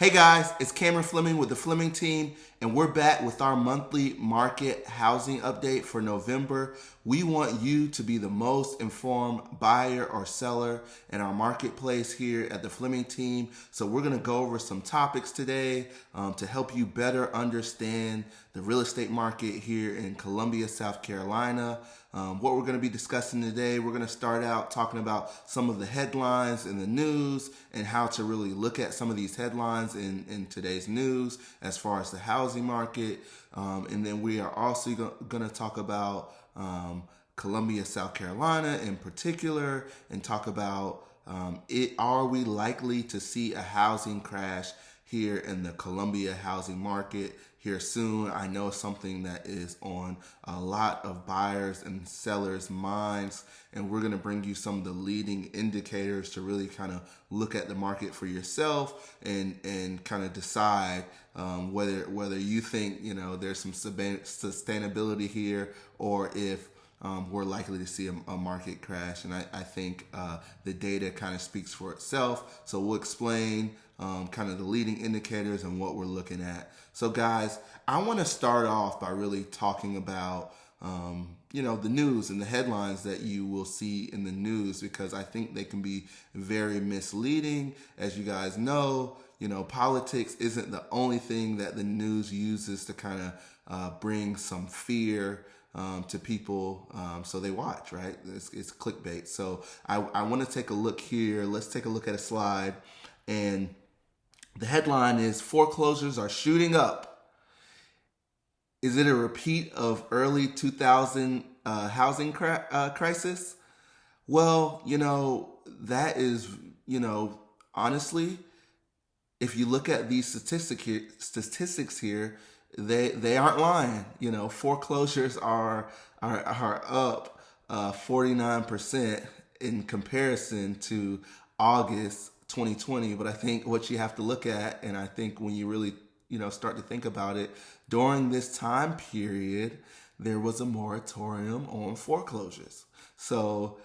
Hey guys, it's Cameron Fleming with the Fleming team, and we're back with our monthly market housing update for November. We want you to be the most informed buyer or seller in our marketplace here at the Fleming team. So we're going to go over some topics today to help you better understand the real estate market here in Columbia, South Carolina. What we're going to be discussing today, we're going to start out talking about some of the headlines in the news and how to really look at some of these headlines in today's news as far as the housing market. And then we are also going to talk about Columbia, South Carolina in particular, and talk about are we likely to see a housing crash here in the Columbia housing market here soon. I know something that is on a lot of buyers and sellers' minds, and we're going to bring you some of the leading indicators to really kind of look at the market for yourself and kind of decide whether you think there's some sustainability here or if we're likely to see a market crash. And I think the data kind of speaks for itself. So we'll explain kind of the leading indicators and what we're looking at. So guys, I want to start off by really talking about the news and the headlines that you will see in the news, because I think they can be very misleading. As you guys know, politics isn't the only thing that the news uses to kind of bring some fear to people, so they watch, right? It's clickbait. So I want to take a look here. Let's take a look at a slide, and the headline is foreclosures are shooting up. Is it a repeat of early 2000 housing crisis? Well, that is, honestly, if you look at these statistics here, they aren't lying. Foreclosures are up 49% in comparison to August 2020. But I think what you have to look at, and I think when you really start to think about it, during this time period, there was a moratorium on foreclosures. So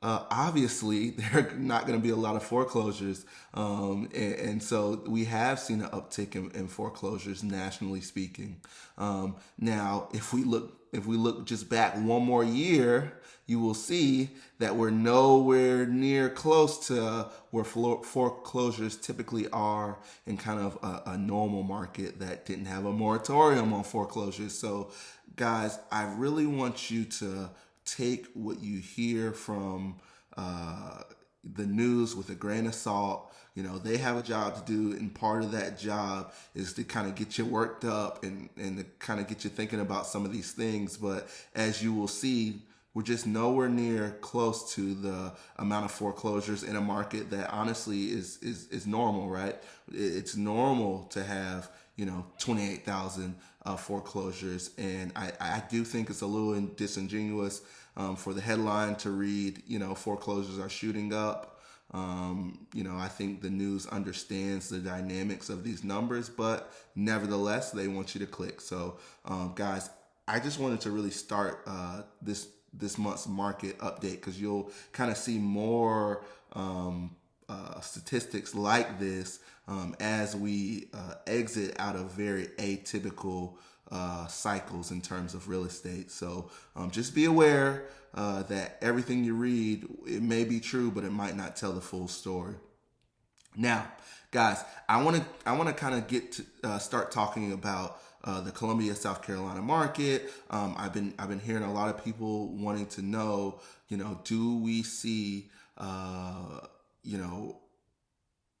obviously, there are not going to be a lot of foreclosures, and so we have seen an uptick in foreclosures nationally speaking. Now, if we look just back one more year, you will see that we're nowhere near close to where foreclosures typically are in kind of a normal market that didn't have a moratorium on foreclosures. So, guys, I really want you to take what you hear from the news with a grain of salt. They have a job to do, and part of that job is to kind of get you worked up and to kind of get you thinking about some of these things. But as you will see, we're just nowhere near close to the amount of foreclosures in a market that honestly is normal, right? It's normal to have 28,000 foreclosures, and I do think it's a little disingenuous for the headline to read foreclosures are shooting up. I think the news understands the dynamics of these numbers, but nevertheless they want you to click. So guys, I just wanted to really start this month's market update, because you'll kind of see more statistics like this as we exit out of very atypical cycles in terms of real estate. So just be aware that everything you read, it may be true, but it might not tell the full story. Now, guys, I want to kind of get to start talking about the Columbia, South Carolina market. I've been hearing a lot of people wanting to know, do we see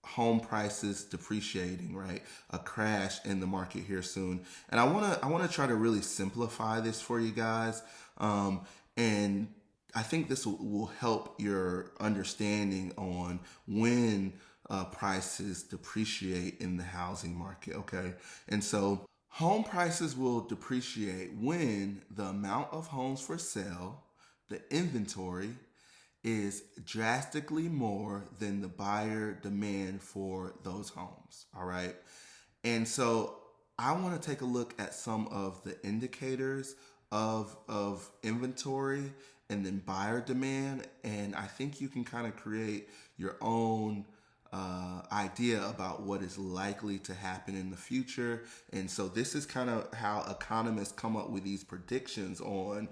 home prices depreciating, right? A crash in the market here soon. And I want to try to really simplify this for you guys. And I think this will help your understanding on when prices depreciate in the housing market, okay? And so home prices will depreciate when the amount of homes for sale, the inventory, is drastically more than the buyer demand for those homes, all right? And so I want to take a look at some of the indicators of inventory and then buyer demand, and I think you can kind of create your own idea about what is likely to happen in the future. And so this is kind of how economists come up with these predictions on,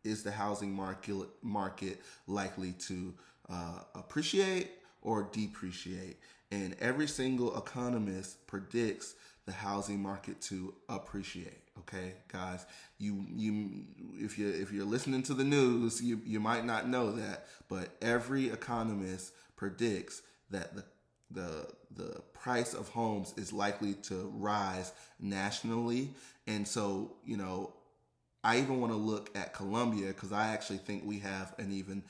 is the housing market likely to appreciate or depreciate? And every single economist predicts the housing market to appreciate. Okay, guys, if you're listening to the news, you might not know that, but every economist predicts that the price of homes is likely to rise nationally. And so, I even want to look at Colombia because I actually think we have an even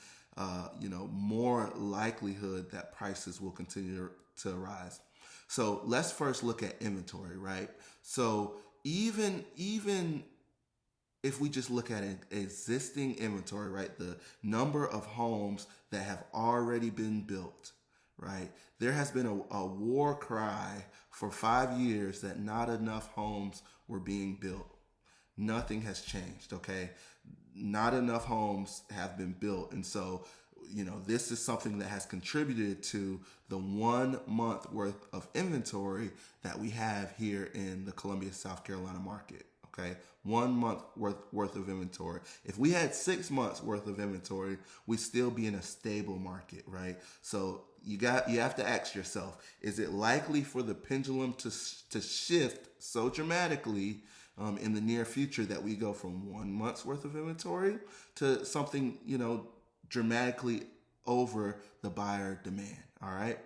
more likelihood that prices will continue to rise. So let's first look at inventory, right? So even if we just look at an existing inventory, right, the number of homes that have already been built, right? There has been a war cry for 5 years that not enough homes were being built. Nothing has changed, okay? Not enough homes have been built. And so, this is something that has contributed to the 1 month worth of inventory that we have here in the Columbia, South Carolina market. Okay, 1 month worth of inventory. If we had 6 months worth of inventory, we'd still be in a stable market, right? So you have to ask yourself: is it likely for the pendulum to shift so dramatically in the near future that we go from 1 month's worth of inventory to something dramatically over the buyer demand? All right.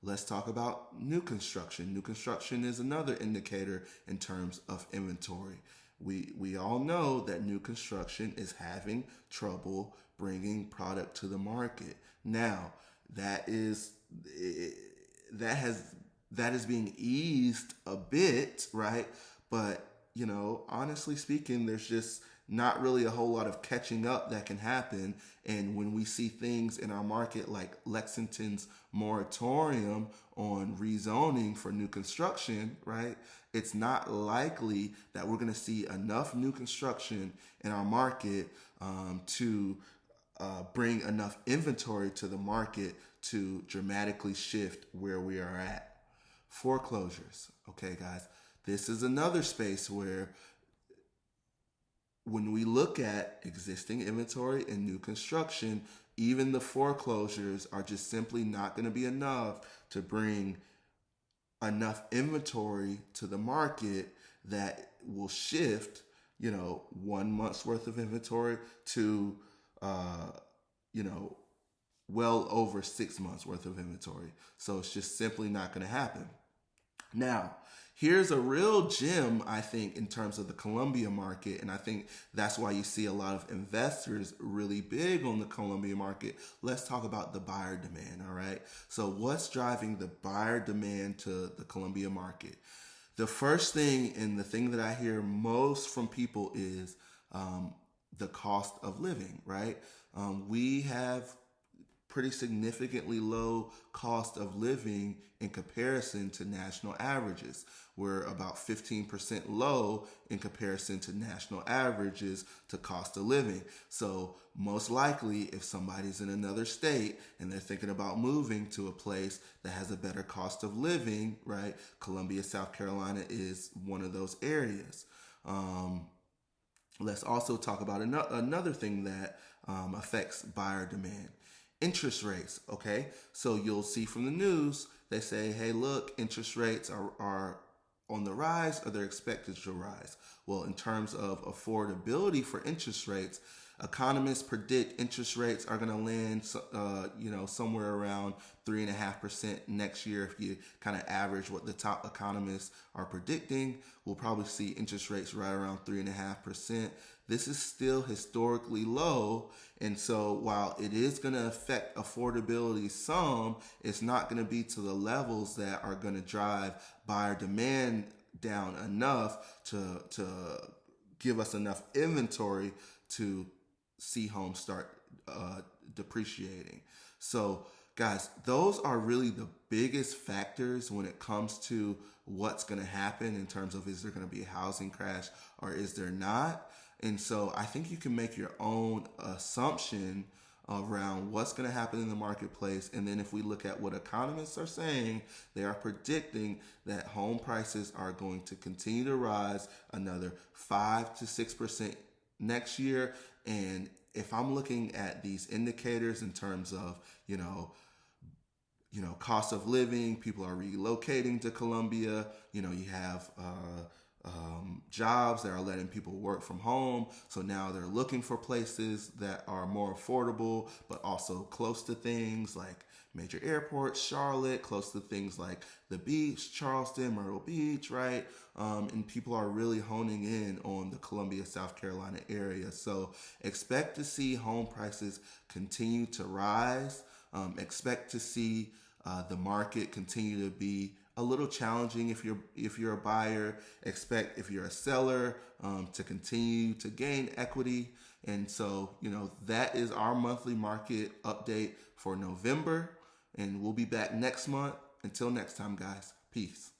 Let's talk about new construction. New construction is another indicator in terms of inventory. We all know that new construction is having trouble bringing product to the market. Now, that is being eased a bit, right? But, honestly speaking, there's just not really a whole lot of catching up that can happen. And when we see things in our market like Lexington's moratorium on rezoning for new construction, right, it's not likely that we're going to see enough new construction in our market to bring enough inventory to the market to dramatically shift where we are at. Foreclosures. Okay, guys, this is another space where when we look at existing inventory and new construction, even the foreclosures are just simply not going to be enough to bring enough inventory to the market that will shift, 1 month's worth of inventory to, well over 6 months worth of inventory. So it's just simply not going to happen. Now, here's a real gem, I think, in terms of the Columbia market, and I think that's why you see a lot of investors really big on the Columbia market. Let's talk about the buyer demand, all right? So what's driving the buyer demand to the Columbia market? The first thing, and the thing that I hear most from people is the cost of living, right? We have pretty significantly low cost of living in comparison to national averages. We're about 15% low in comparison to national averages to cost of living. So most likely, if somebody's in another state and they're thinking about moving to a place that has a better cost of living, right, Columbia, South Carolina is one of those areas. Let's also talk about another thing that affects buyer demand. Interest rates, okay? So you'll see from the news, they say, hey, look, interest rates are on the rise or they're expected to rise. Well, in terms of affordability for interest rates, economists predict interest rates are going to land, somewhere around 3.5% next year. If you kind of average what the top economists are predicting, we'll probably see interest rates right around 3.5%. This is still historically low. And so while it is going to affect affordability some, it's not going to be to the levels that are going to drive buyer demand down enough to give us enough inventory to see homes start depreciating. So guys, those are really the biggest factors when it comes to what's going to happen in terms of, is there going to be a housing crash or is there not? And so I think you can make your own assumption around what's going to happen in the marketplace. And then if we look at what economists are saying, they are predicting that home prices are going to continue to rise another 5 to 6% next year. And if I'm looking at these indicators in terms of, cost of living, people are relocating to Columbia. You have jobs that are letting people work from home. So now they're looking for places that are more affordable, but also close to things like major airports, Charlotte, close to things like the beach, Charleston, Myrtle Beach, right? And people are really honing in on the Columbia, South Carolina area. So expect to see home prices continue to rise. Expect to see the market continue to be a little challenging if you're a buyer. Expect if you're a seller to continue to gain equity. And so, that is our monthly market update for November. And we'll be back next month. Until next time, guys. Peace.